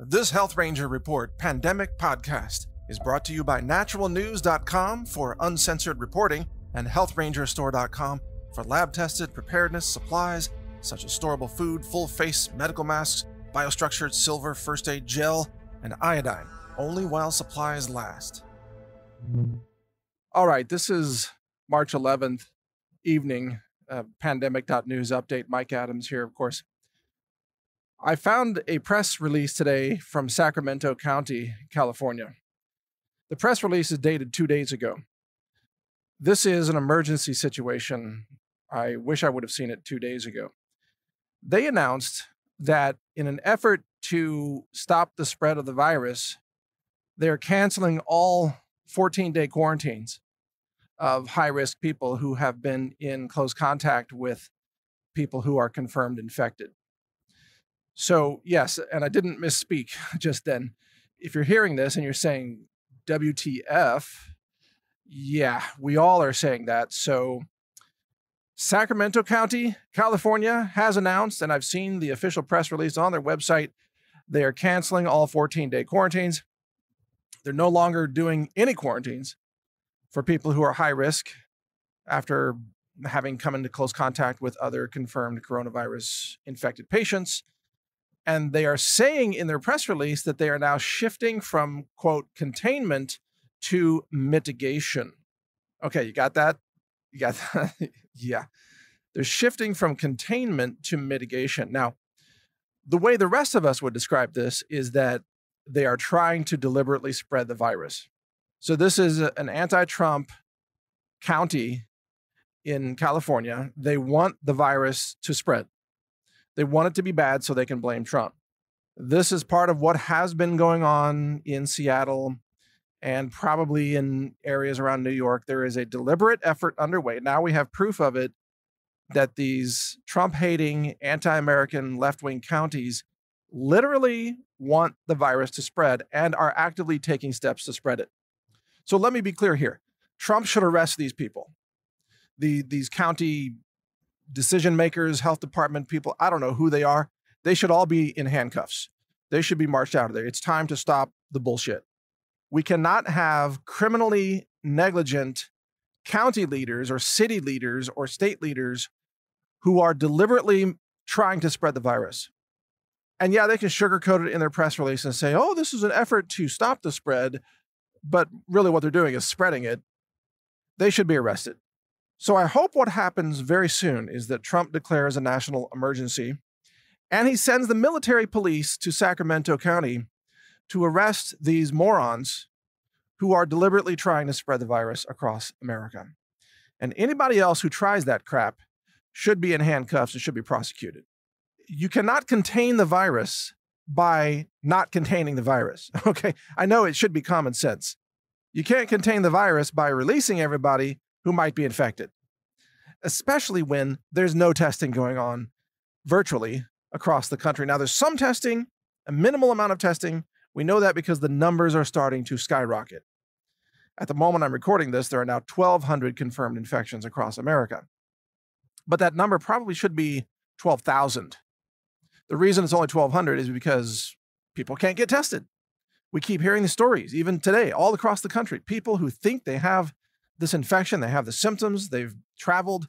This Health Ranger Report Pandemic Podcast is brought to you by NaturalNews.com for uncensored reporting and healthrangerstore.com for lab-tested preparedness supplies such as storable food, full-face medical masks, biostructured silver first aid gel, and iodine, only while supplies last. All right, this is March 11th evening, pandemic.news update. Mike Adams here, of course. I found a press release today from Sacramento County, California. The press release is dated 2 days ago. This is an emergency situation. I wish I would have seen it 2 days ago. They announced that in an effort to stop the spread of the virus, they're canceling all 14-day quarantines of high-risk people who have been in close contact with people who are confirmed infected. So, yes, and I didn't misspeak just then. If you're hearing this and you're saying, WTF, yeah, we all are saying that. So, Sacramento County, California has announced, and I've seen the official press release on their website, they are canceling all 14-day quarantines. They're no longer doing any quarantines for people who are high risk after having come into close contact with other confirmed coronavirus infected patients. And they are saying in their press release that they are now shifting from, quote, containment to mitigation. Okay, you got that? You got that? Yeah. They're shifting from containment to mitigation. Now, the way the rest of us would describe this is that they are trying to deliberately spread the virus. So this is an anti-Trump county in California. They want the virus to spread. They want it to be bad so they can blame Trump. This is part of what has been going on in Seattle and probably in areas around New York. There is a deliberate effort underway. Now we have proof of it that these Trump-hating, anti-American left-wing counties literally want the virus to spread and are actively taking steps to spread it. So let me be clear here. Trump should arrest these people. These county decision makers, health department people, I don't know who they are. They should all be in handcuffs. They should be marched out of there. It's time to stop the bullshit. We cannot have criminally negligent county leaders or city leaders or state leaders who are deliberately trying to spread the virus. And yeah, they can sugarcoat it in their press release and say, oh, this is an effort to stop the spread. But really what they're doing is spreading it. They should be arrested. So I hope what happens very soon is that Trump declares a national emergency and he sends the military police to Sacramento County to arrest these morons who are deliberately trying to spread the virus across America. And anybody else who tries that crap should be in handcuffs and should be prosecuted. You cannot contain the virus by not containing the virus. Okay, I know it should be common sense. You can't contain the virus by releasing everybody who might be infected, especially when there's no testing going on virtually across the country. Now, there's some testing, a minimal amount of testing. We know that because the numbers are starting to skyrocket. At the moment I'm recording this, there are now 1,200 confirmed infections across America. But that number probably should be 12,000. The reason it's only 1,200 is because people can't get tested. We keep hearing the stories, even today, all across the country. People who think they have this infection, they have the symptoms, they've traveled,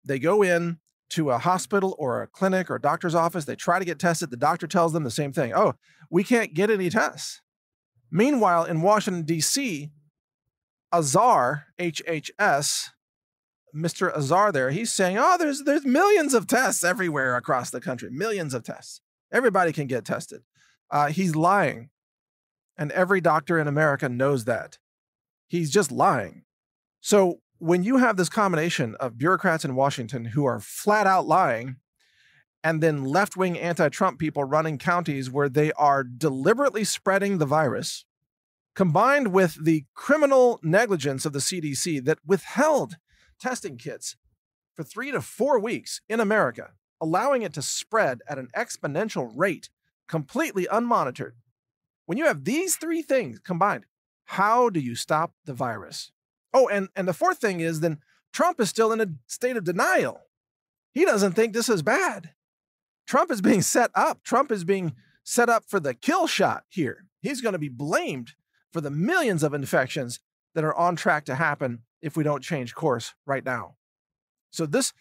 they go in to a hospital or a clinic or a doctor's office, they try to get tested, the doctor tells them the same thing. Oh, we can't get any tests. Meanwhile, in Washington, D.C., Azar, HHS, Mr. Azar there, he's saying, oh, there's millions of tests everywhere across the country, millions of tests. Everybody can get tested. He's lying. And every doctor in America knows that. He's just lying. So when you have this combination of bureaucrats in Washington who are flat out lying, and then left-wing anti-Trump people running counties where they are deliberately spreading the virus, combined with the criminal negligence of the CDC that withheld testing kits for 3 to 4 weeks in America, allowing it to spread at an exponential rate, completely unmonitored. When you have these three things combined, how do you stop the virus? Oh, and the fourth thing is then Trump is still in a state of denial. He doesn't think this is bad. Trump is being set up. Trump is being set up for the kill shot here. He's going to be blamed for the millions of infections that are on track to happen if we don't change course right now. So this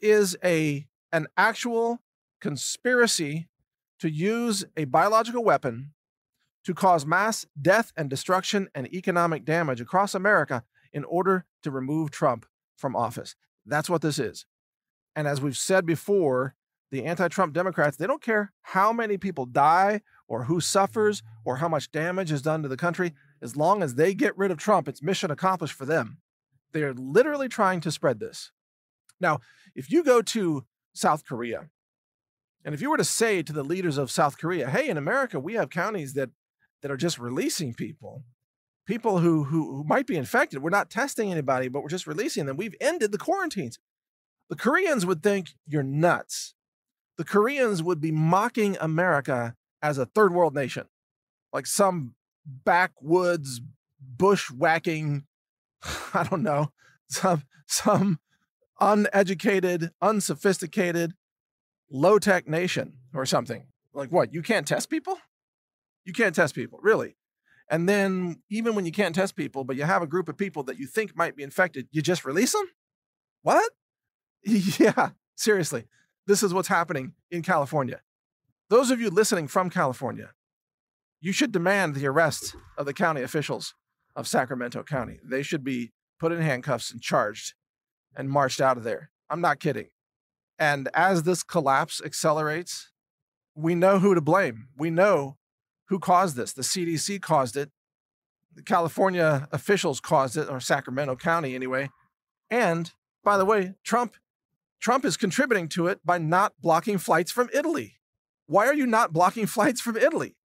is an actual conspiracy to use a biological weapon to cause mass death and destruction and economic damage across America in order to remove Trump from office. That's what this is. And as we've said before, the anti-Trump Democrats, they don't care how many people die or who suffers or how much damage is done to the country. As long as they get rid of Trump, it's mission accomplished for them. They are literally trying to spread this. Now, if you go to South Korea, and if you were to say to the leaders of South Korea, hey, in America, we have counties that are just releasing people who might be infected. We're not testing anybody, but we're just releasing them. We've ended the quarantines. The Koreans would think you're nuts. The Koreans would be mocking America as a third world nation, like some backwoods, bushwhacking, I don't know, some uneducated, unsophisticated, low-tech nation or something. Like what? You can't test people? You can't test people, really. And then even when you can't test people, but you have a group of people that you think might be infected, you just release them? What? Yeah, seriously. This is what's happening in California. Those of you listening from California, you should demand the arrest of the county officials of Sacramento County. They should be put in handcuffs and charged and marched out of there. I'm not kidding. And as this collapse accelerates, we know who to blame. We know who caused this. The CDC caused it. The California officials caused it, or Sacramento County anyway. And by the way, Trump is contributing to it by not blocking flights from Italy. Why are you not blocking flights from Italy?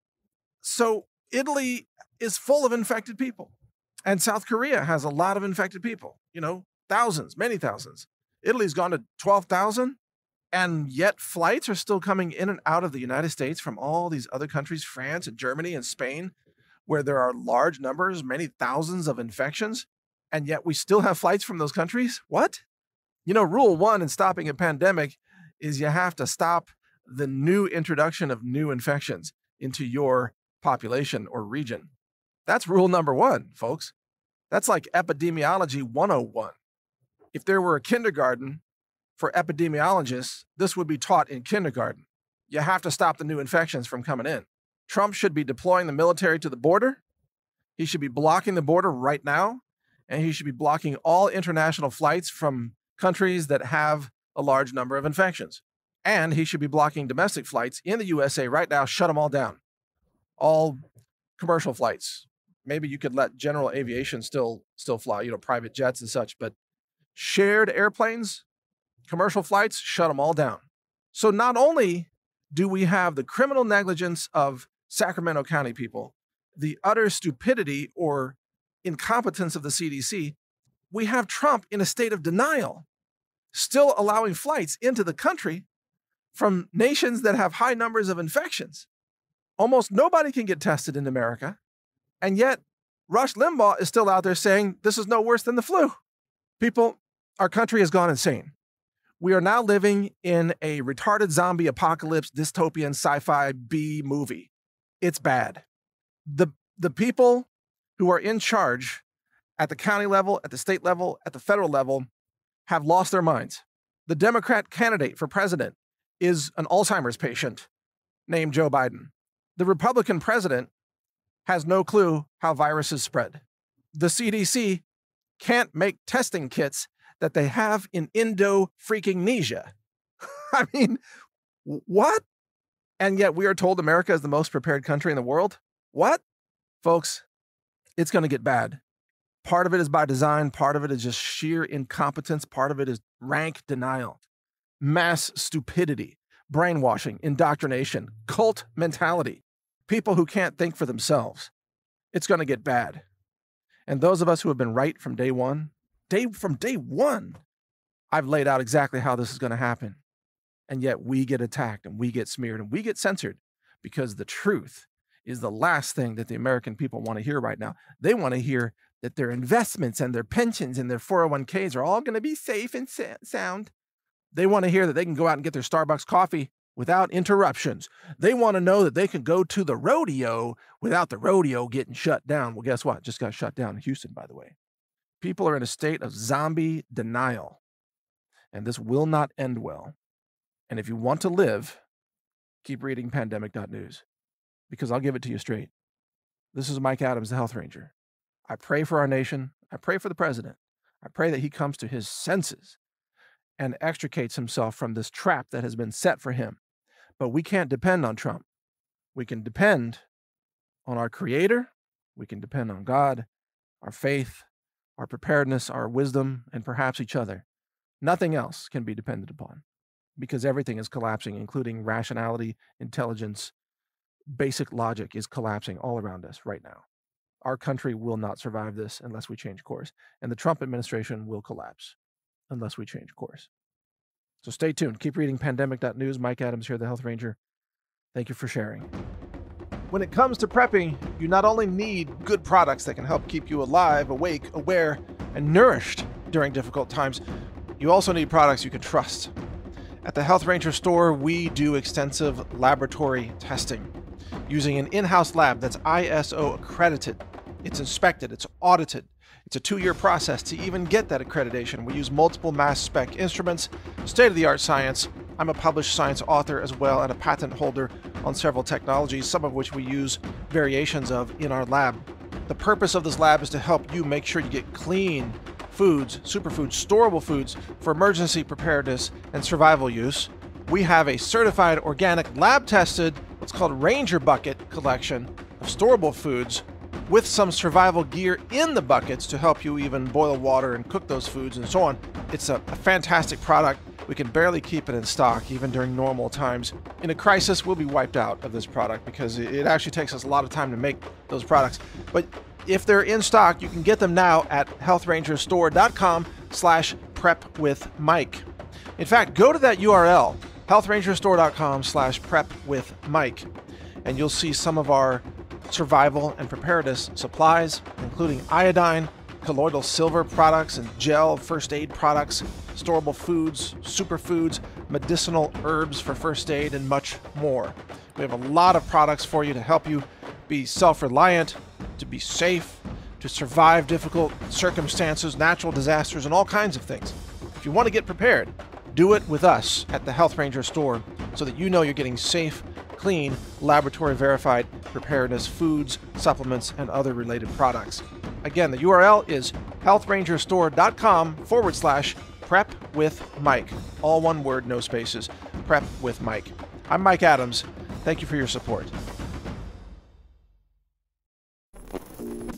So Italy is full of infected people. And South Korea has a lot of infected people, thousands, many thousands. Italy's gone to 12,000, and yet flights are still coming in and out of the United States from all these other countries, France and Germany and Spain, where there are large numbers, many thousands of infections, and yet we still have flights from those countries? What? Rule one in stopping a pandemic is you have to stop the new introduction of new infections into your population or region. That's rule number one, folks. That's like epidemiology 101. If there were a kindergarten for epidemiologists, this would be taught in kindergarten. You have to stop the new infections from coming in. Trump should be deploying the military to the border. He should be blocking the border right now, and he should be blocking all international flights from countries that have a large number of infections. And he should be blocking domestic flights in the USA right now. Shut them all down. All commercial flights. Maybe you could let general aviation still fly, private jets and such, but shared airplanes, commercial flights, shut them all down. So not only do we have the criminal negligence of Sacramento County people, the utter stupidity or incompetence of the CDC, we have Trump in a state of denial, still allowing flights into the country from nations that have high numbers of infections. Almost nobody can get tested in America, and yet Rush Limbaugh is still out there saying this is no worse than the flu. People, our country has gone insane. We are now living in a retarded zombie apocalypse dystopian sci-fi B movie. It's bad. The people who are in charge at the county level, at the state level, at the federal level have lost their minds. The Democrat candidate for president is an Alzheimer's patient named Joe Biden. The Republican president has no clue how viruses spread. The CDC can't make testing kits that they have in Indo-freaking-nesia. I mean, what? And yet we are told America is the most prepared country in the world? What? Folks, it's going to get bad. Part of it is by design. Part of it is just sheer incompetence. Part of it is rank denial, mass stupidity, brainwashing, indoctrination, cult mentality, people who can't think for themselves. It's going to get bad. And those of us who have been right from day one, I've laid out exactly how this is going to happen. And yet we get attacked and we get smeared and we get censored because the truth is the last thing that the American people want to hear right now. They want to hear that their investments and their pensions and their 401ks are all going to be safe and sound. They want to hear that they can go out and get their Starbucks coffee without interruptions. They want to know that they can go to the rodeo without the rodeo getting shut down. Well, guess what? It just got shut down in Houston, by the way. People are in a state of zombie denial, and this will not end well. And if you want to live, keep reading pandemic.news, because I'll give it to you straight. This is Mike Adams, the Health Ranger. I pray for our nation. I pray for the president. I pray that he comes to his senses and extricates himself from this trap that has been set for him. But we can't depend on Trump. We can depend on our Creator. We can depend on God, our faith, our preparedness, our wisdom, and perhaps each other. Nothing else can be depended upon, because everything is collapsing, including rationality, intelligence, basic logic is collapsing all around us right now. Our country will not survive this unless we change course, and the Trump administration will collapse unless we change course. So stay tuned. Keep reading pandemic.news. Mike Adams here, the Health Ranger. Thank you for sharing. When it comes to prepping, you not only need good products that can help keep you alive, awake, aware, and nourished during difficult times, you also need products you can trust. At the Health Ranger store, we do extensive laboratory testing using an in-house lab that's ISO accredited. It's inspected, it's audited. It's a 2-year process to even get that accreditation. We use multiple mass spec instruments, state-of-the-art science. I'm a published science author as well and a patent holder on several technologies, some of which we use variations of in our lab. The purpose of this lab is to help you make sure you get clean foods, superfoods, storable foods for emergency preparedness and survival use. We have a certified organic lab-tested, what's called Ranger Bucket collection of storable foods with some survival gear in the buckets to help you even boil water and cook those foods and so on. It's a fantastic product. We can barely keep it in stock even during normal times. In a crisis, we'll be wiped out of this product because it actually takes us a lot of time to make those products. But if they're in stock, you can get them now at healthrangerstore.com/prepwithmike. In fact, go to that URL, healthrangerstore.com/prepwithmike, and you'll see some of our survival and preparedness supplies, including iodine, colloidal silver products and gel first aid products, storable foods, superfoods, medicinal herbs for first aid, and much more. We have a lot of products for you to help you be self-reliant, to be safe, to survive difficult circumstances, natural disasters, and all kinds of things. If you want to get prepared, do it with us at the Health Ranger store so that you know you're getting safe, clean, laboratory-verified preparedness foods, supplements, and other related products. Again, the URL is healthrangerstore.com/prepwithmike. All one word, no spaces. Prep with Mike. I'm Mike Adams. Thank you for your support.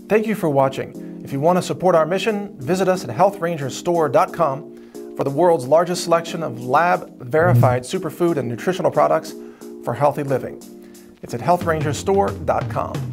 Thank you for watching. If you want to support our mission, visit us at healthrangerstore.com for the world's largest selection of lab-verified superfood and nutritional products for healthy living. It's at healthrangerstore.com.